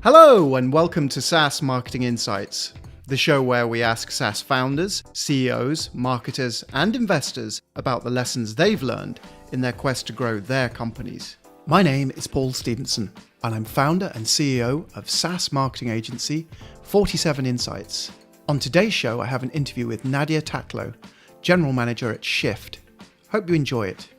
Hello and welcome to SaaS Marketing Insights, the show where we ask SaaS founders, CEOs, marketers and investors about the lessons they've learned in their quest to grow their companies. My name is Paul Stevenson and I'm founder and CEO of SaaS marketing agency 47 Insights. On today's show I have an interview with Nadia Tatlow, General Manager at Shift. Hope you enjoy it.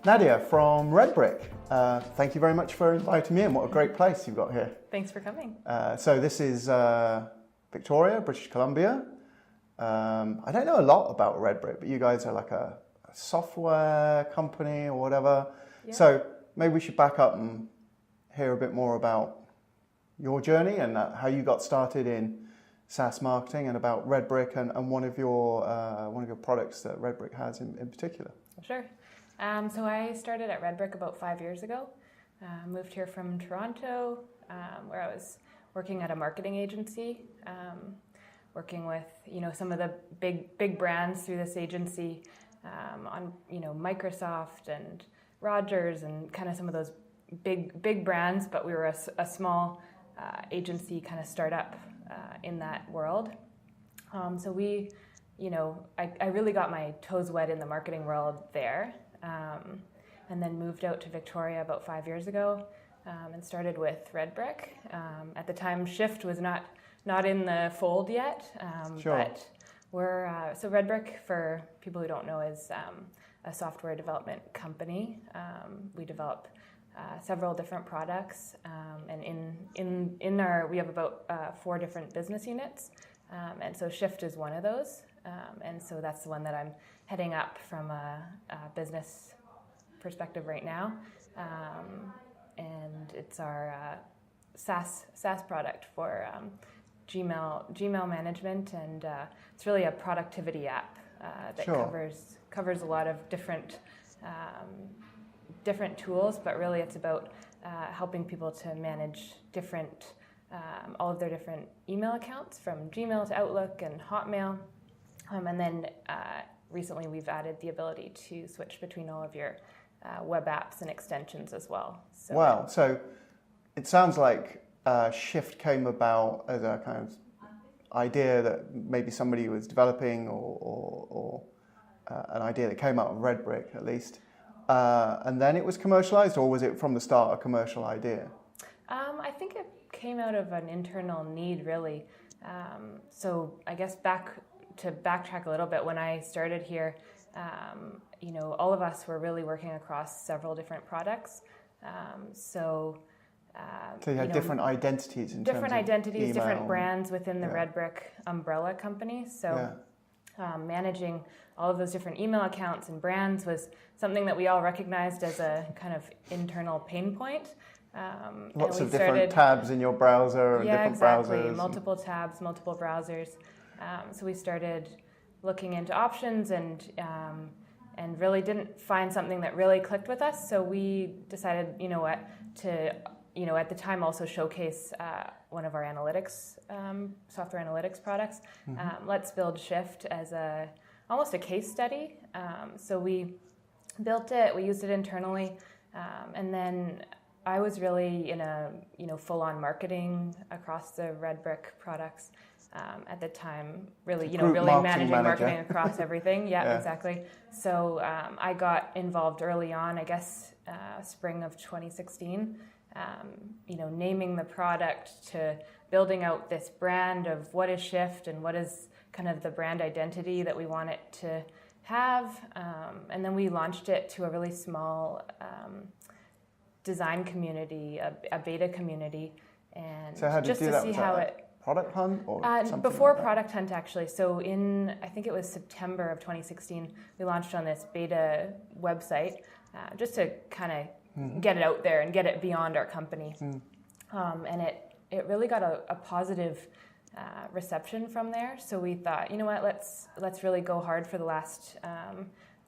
Nadia from Redbrick, thank you very much for inviting me in. What a great place you've got here. Thanks for coming. So this is Victoria, British Columbia. I don't know a lot about Redbrick, but you guys are like a software company or whatever. Yeah. So maybe we should back up and hear a bit more about your journey and how you got started in SaaS marketing and about Redbrick and one of your products that Redbrick has in particular. Sure. So I started at Redbrick about 5 years ago. Moved here from Toronto, where I was working at a marketing agency, working with some of the big brands through this agency, on Microsoft and Rogers and kind of some of those big brands. But we were a small agency kind of startup in that world. So we, I really got my toes wet in the marketing world there. And then moved out to Victoria about 5 years ago and started with Redbrick. At the time, Shift was not in the fold yet. Sure. But we're so Redbrick, for people who don't know, is a software development company. We develop several different products, and in our we have about 4 different business units, and so Shift is one of those. And so that's the one that I'm heading up from a business perspective right now. And it's our SaaS product for Gmail management, and it's really a productivity app that Sure. covers a lot of different tools, but really it's about helping people to manage all of their different email accounts, from Gmail to Outlook and Hotmail. And then recently we've added the ability to switch between all of your web apps and extensions as well. So wow, so it sounds like Shift came about as a kind of idea that maybe somebody was developing or an idea that came out of Redbrick at least. And then it was commercialized, or was it from the start a commercial idea? I think it came out of an internal need, really. So I guess to backtrack a little bit, when I started here, all of us were really working across several different products. So you had different identities in different terms of identities, email. Different brands within the Redbrick umbrella company. So managing all of those different email accounts and brands was something that we all recognized as a kind of internal pain point. Lots of different tabs in your browser and different exactly. browsers. Multiple tabs, multiple browsers. So we started looking into options and really didn't find something that really clicked with us. So we decided, to at the time also showcase one of our analytics, software analytics products. Mm-hmm. Let's build Shift as almost a case study. So we built it, we used it internally, and then I was really in a full-on marketing across the Redbrick products. At the time, really, managing marketing across everything. Yeah, exactly. So I got involved early on, I guess, spring of 2016, naming the product to building out this brand of what is Shift and what is kind of the brand identity that we want it to have. And then we launched it to a really small design community, a beta community. And so how did just you do to that? see Was how that it... Product Hunt or something before like that? Product Hunt, actually. So I think it was September of 2016, we launched on this beta website just to kind of get it out there and get it beyond our company. And it really got a positive reception from there. So we thought, let's really go hard for the last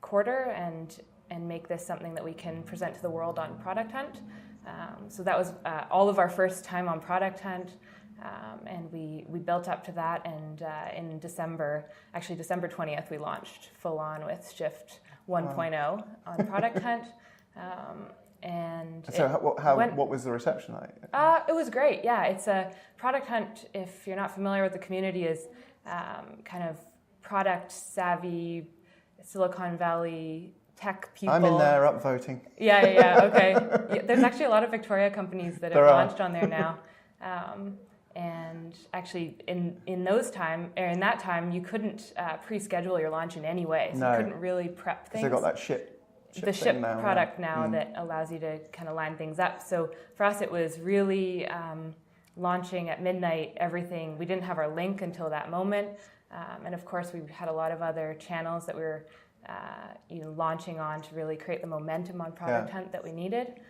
quarter and make this something that we can present to the world on Product Hunt. So that was all of our first time on Product Hunt. And we built up to that, and in December 20th, we launched full on with Shift 1.0 on Product Hunt. What was the reception like? It was great. Yeah, it's a Product Hunt. If you're not familiar with the community, is kind of product savvy, Silicon Valley tech people. I'm in there upvoting. Yeah. Okay. Yeah, there's actually a lot of Victoria companies that have launched on there now. And actually, in that time, you couldn't pre-schedule your launch in any way. So you couldn't really prep things. They got that ship product now that allows you to kind of line things up. So for us, it was really launching at midnight. Everything, we didn't have our link until that moment, and of course, we had a lot of other channels that we were launching on to really create the momentum on Product Hunt that we needed.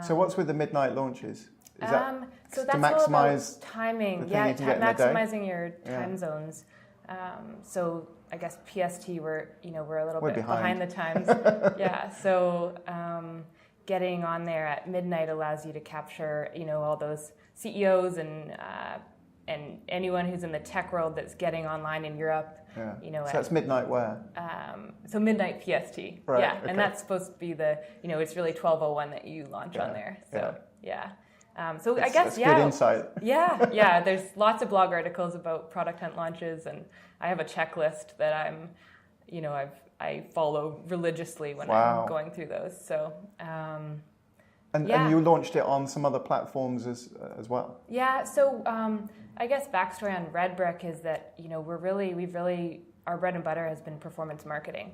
So what's with the midnight launches? Is that so that's to maximize all about timing. Yeah, maximizing your time zones. So I guess PST we're a little bit behind the times. So getting on there at midnight allows you to capture all those CEOs and anyone who's in the tech world that's getting online in Europe. So that's midnight where? So midnight PST. Right, yeah, and that's supposed to be the it's really 12:01 that you launch on there. So I guess good insight. Yeah. There's lots of blog articles about Product Hunt launches, and I have a checklist that I follow religiously when I'm going through those. So. And you launched it on some other platforms as well. Yeah. So I guess backstory on Red Brick is that our bread and butter has been performance marketing.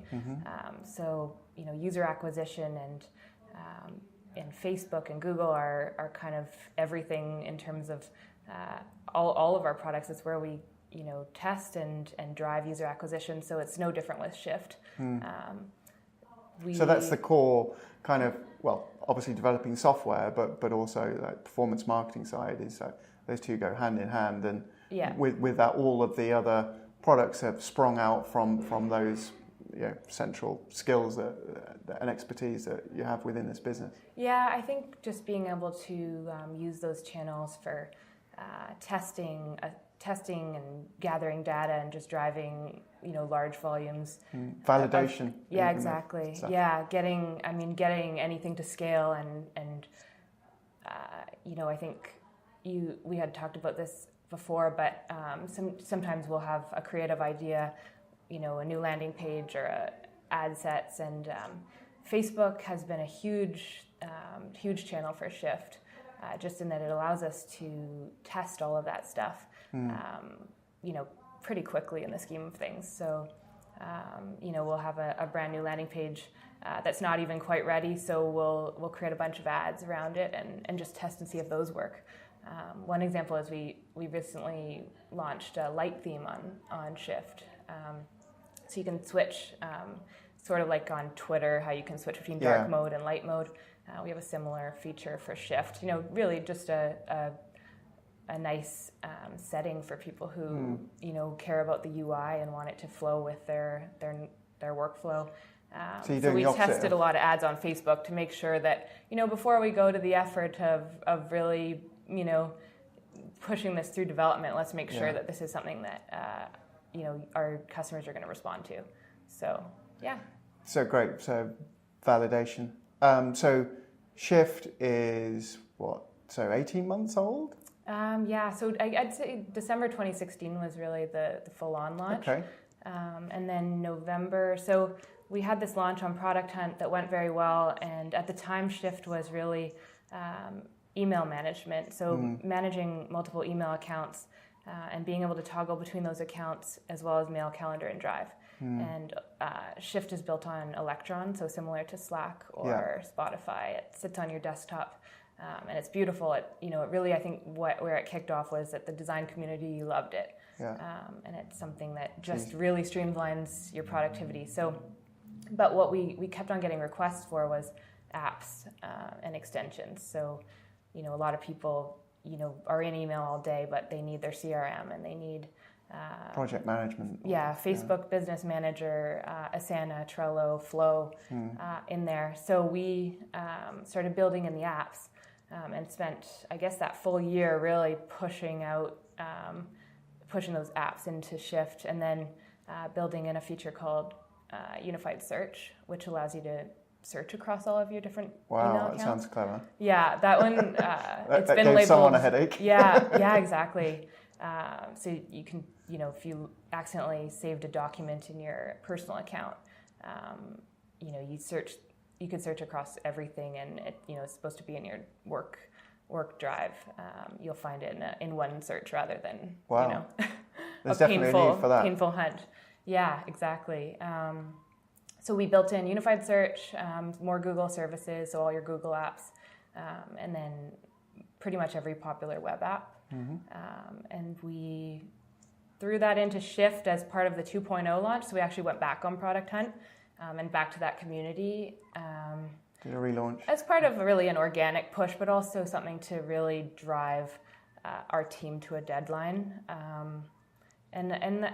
So user acquisition and Facebook and Google are kind of everything in terms of all of our products. It's where we test and drive user acquisition. So it's no different with Shift. So that's the core kind of, obviously developing software, but also that performance marketing side is those two go hand in hand. And with that, all of the other products have sprung out from those central skills and expertise that you have within this business. Yeah, I think just being able to use those channels for testing and gathering data and just driving large volumes. Validation. Exactly. Yeah, getting anything to scale and I think we had talked about this before, but sometimes we'll have a creative idea, a new landing page or ad sets, and Facebook has been a huge channel for Shift, just in that it allows us to test all of that stuff, pretty quickly in the scheme of things. So, we'll have a brand new landing page that's not even quite ready, so we'll create a bunch of ads around it and just test and see if those work. One example is we recently launched a light theme on Shift. So you can switch, sort of like on Twitter, how you can switch between dark mode and light mode. We have a similar feature for Shift. Really just a nice setting for people who care about the UI and want it to flow with their workflow. So we tested a lot of ads on Facebook to make sure that before we go to the effort of really pushing this through development, let's make sure that this is something that our customers are going to respond to. So So great. So validation. So Shift is what? So 18 months old? So I'd say December 2016 was really the full-on launch. Okay. And then November, so we had this launch on Product Hunt that went very well, and at the time Shift was really email management, so managing multiple email accounts and being able to toggle between those accounts as well as Mail, Calendar, and Drive. And Shift is built on Electron, so similar to Slack or Spotify. It sits on your desktop. And it's beautiful. It really, I think where it kicked off was that the design community loved it. And it's something that just really streamlines your productivity. So, but what we kept on getting requests for was apps and extensions. So, a lot of people, are in email all day, but they need their CRM and they need project management. Facebook Business Manager, Asana, Trello, Flow in there. So we started building in the apps. And spent, I guess, that full year really pushing those apps into Shift, and then building in a feature called unified search, which allows you to search across all of your different wow, email that accounts. sounds clever. Yeah, that one, it's that been gave labeled. someone a headache. Yeah, exactly. So you can, if you accidentally saved a document in your personal account, you could search across everything, and it's supposed to be in your work drive. You'll find it in one search rather than There's a definitely a need for that. painful hunt. Yeah, exactly. So we built in unified search, more Google services, so all your Google apps, and then pretty much every popular web app. And we threw that into Shift as part of the 2.0 launch. So we actually went back on Product Hunt and back to that community. Did a relaunch. As part of really an organic push, but also something to really drive our team to a deadline. And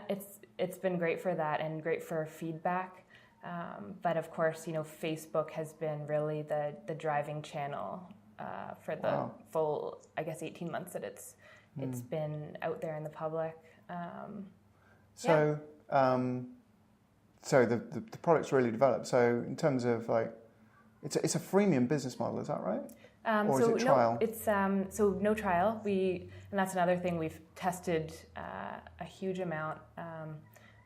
it's been great for that and great for feedback. But of course, Facebook has been really the driving channel for the full, 18 months that it's been out there in the public. So the product's really developed. So in terms of it's a freemium business model, is that right? Or is it trial? No, it's no trial. And that's another thing we've tested a huge amount.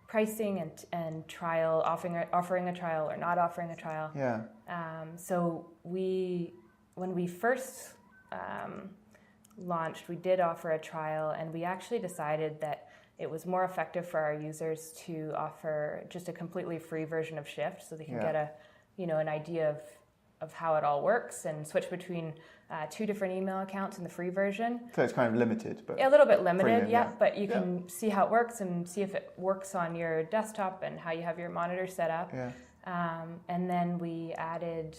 Pricing and trial, offering a trial or not offering a trial. Yeah. So when we first launched, we did offer a trial, and we actually decided that it was more effective for our users to offer just a completely free version of Shift, so they can get an idea of how it all works and switch between 2 different email accounts in the free version. So it's kind of limited, but a little bit limited, premium, but you can see how it works and see if it works on your desktop and how you have your monitor set up. Yeah. And then we added,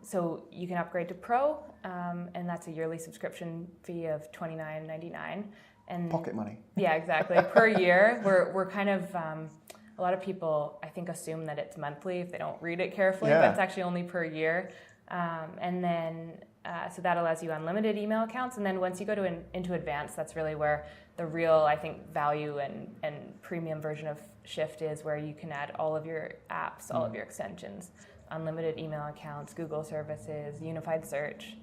so you can upgrade to Pro, and that's a yearly subscription fee of $29.99. And pocket money. Yeah, exactly. Per year, we're kind of. A lot of people, I think, assume that it's monthly if they don't read it carefully, but it's actually only per year. And then, so that allows you unlimited email accounts. And then once you go into advanced, that's really where the real, I think, value and premium version of Shift is, where you can add all of your apps, all of your extensions, unlimited email accounts, Google services, unified search.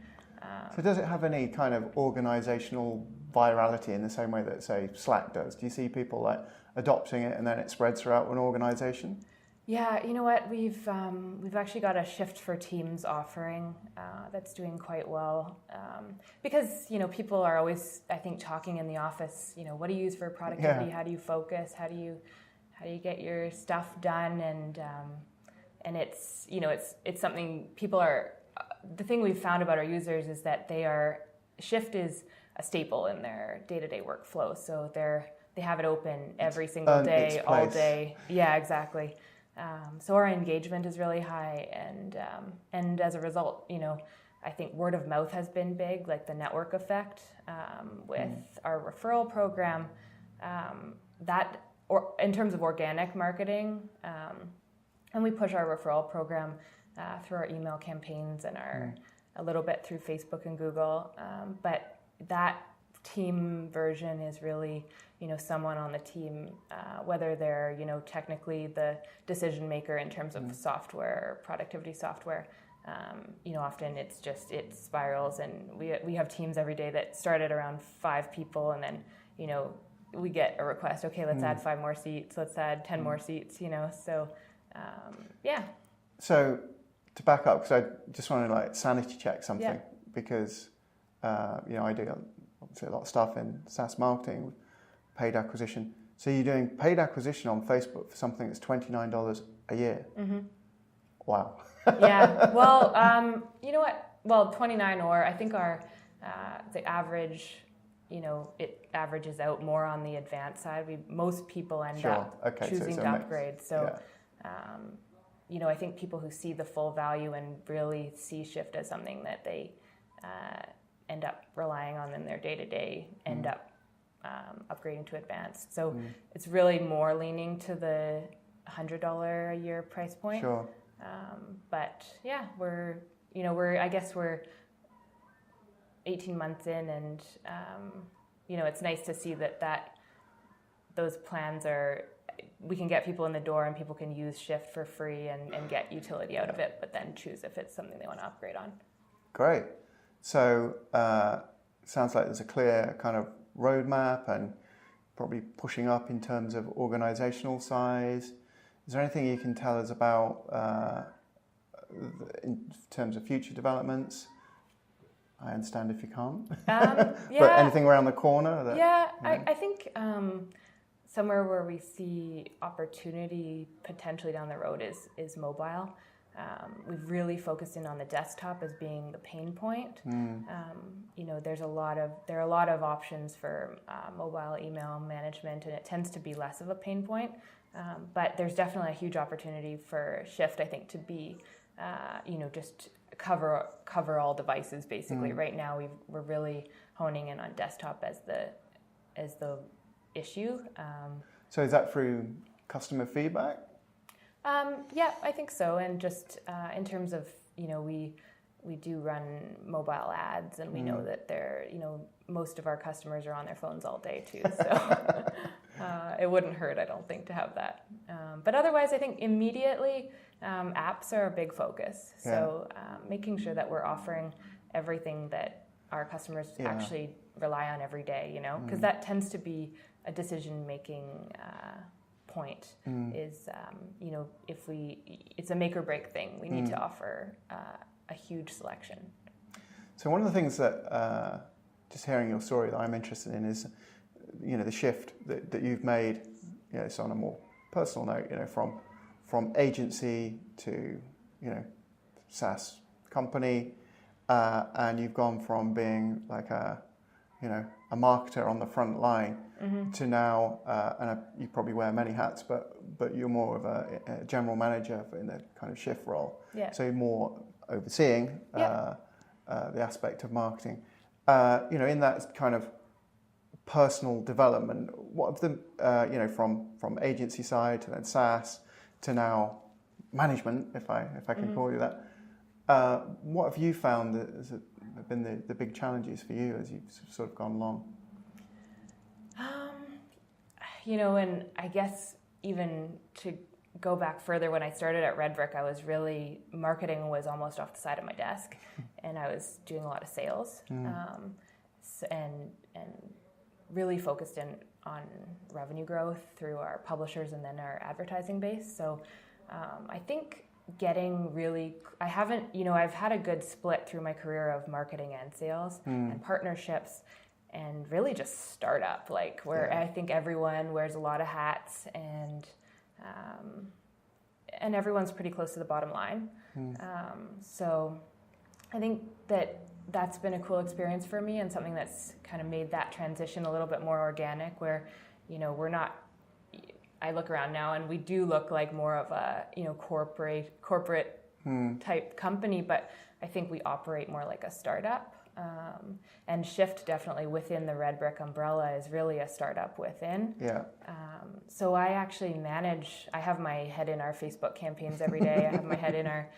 So does it have any kind of organizational virality in the same way that, say, Slack does? Do you see people adopting it and then it spreads throughout an organization? Yeah, you know what? We've actually got a Shift for Teams offering that's doing quite well, because people are always, I think, talking in the office. What do you use for productivity? Yeah. How do you focus? How do you get your stuff done? And it's it's something people are. The thing we've found about our users is that Shift is a staple in their day-to-day workflow. So they have it open every single day, all day. Yeah, exactly. So our engagement is really high, and as a result, I think word of mouth has been big, like the network effect with our referral program. Or in terms of organic marketing, and we push our referral program through our email campaigns and a little bit through Facebook and Google. But that team version is really, someone on the team, whether they're, technically the decision maker in terms of software, productivity software. Often it spirals, and we have teams every day that start at around 5 people, and then, we get a request, okay, let's add 5 more seats, let's add 10 more seats, so, yeah. So to back up, because I just want to sanity check something, because, I do obviously a lot of stuff in SaaS marketing, paid acquisition. So you're doing paid acquisition on Facebook for something that's $29 a year. Mm-hmm. Wow. Yeah. Well, you know what? Well, 29, or I think our the average, it averages out more on the advanced side. Most people end up choosing to upgrade. So, I think people who see the full value and really see Shift as something that they end up relying on in their day-to-day end up upgrading to advanced. So it's really more leaning to the $100 a year price point. Sure. But yeah, we're 18 months in, and it's nice to see that those plans are we can get people in the door and people can use Shift for free and get utility out of it, but then choose if it's something they want to upgrade on. Great. So sounds like there's a clear kind of roadmap and probably pushing up in terms of organizational size. Is there anything you can tell us about in terms of future developments? I understand if you can't. Yeah. But anything around the corner? I think somewhere where we see opportunity potentially down the road is mobile. We've really focused in on the desktop as being the pain point. There are a lot of options for mobile email management, and it tends to be less of a pain point. But there's definitely a huge opportunity for Shift, I think, to be, just cover all devices basically. Right now, we're really honing in on desktop as the issue. So is that through customer feedback? Yeah, I think so. And just in terms of, we do run mobile ads, and we know that most of our customers are on their phones all day too. So it wouldn't hurt, I don't think, to have that. But otherwise, I think immediately apps are a big focus. Yeah. So making sure that we're offering everything that our customers actually rely on every day, because that tends to be a decision-making point is, it's a make or break thing. We need to offer a huge selection. So one of the things that, just hearing your story, that I'm interested in is, the shift that you've made, so on a more personal note, from agency to, SaaS company, and you've gone from being like a marketer on the front line to now, and you probably wear many hats, but you're more of a general manager in a kind of Shift role. Yeah. So you're more overseeing the aspect of marketing. In that kind of personal development, what of the from agency side to then SaaS to now management, if I can call you that, what have you found that have been the big challenges for you as you've sort of gone along? And I guess even to go back further, when I started at Red Brick, I was really, marketing was almost off the side of my desk, and I was doing a lot of sales, and really focused in on revenue growth through our publishers and then our advertising base. So I think getting really, I've had a good split through my career of marketing and sales and partnerships, and really just startup, where I think everyone wears a lot of hats, and everyone's pretty close to the bottom line. So I think that's been a cool experience for me, and something that's kind of made that transition a little bit more organic, where, we're not, I look around now and we do look like more of a, corporate type company, but I think we operate more like a startup. And Shift, definitely within the Red Brick umbrella, is really a startup within. Yeah. So I actually I have my head in our Facebook campaigns every day. I have my head in our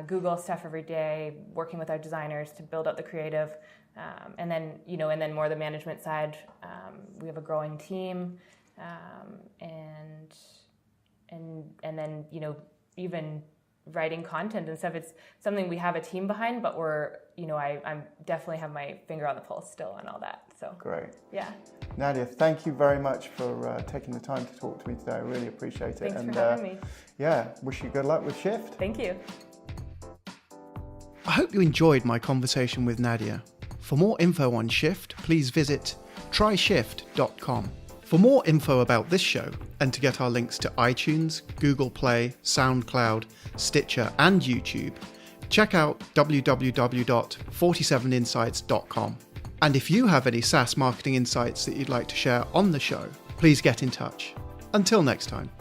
Google stuff every day, working with our designers to build out the creative. And then more the management side. We have a growing team, and then, even writing content and stuff. It's something we have a team behind, but I'm definitely have my finger on the pulse still on all that. So great. Yeah. Nadia, thank you very much for taking the time to talk to me today. I really appreciate it. Thanks for having me. Yeah, wish you good luck with Shift. Thank you. I hope you enjoyed my conversation with Nadia. For more info on Shift, please visit tryshift.com. For more info about this show, and to get our links to iTunes, Google Play, SoundCloud, Stitcher, and YouTube, check out www.47insights.com. And if you have any SaaS marketing insights that you'd like to share on the show, please get in touch. Until next time.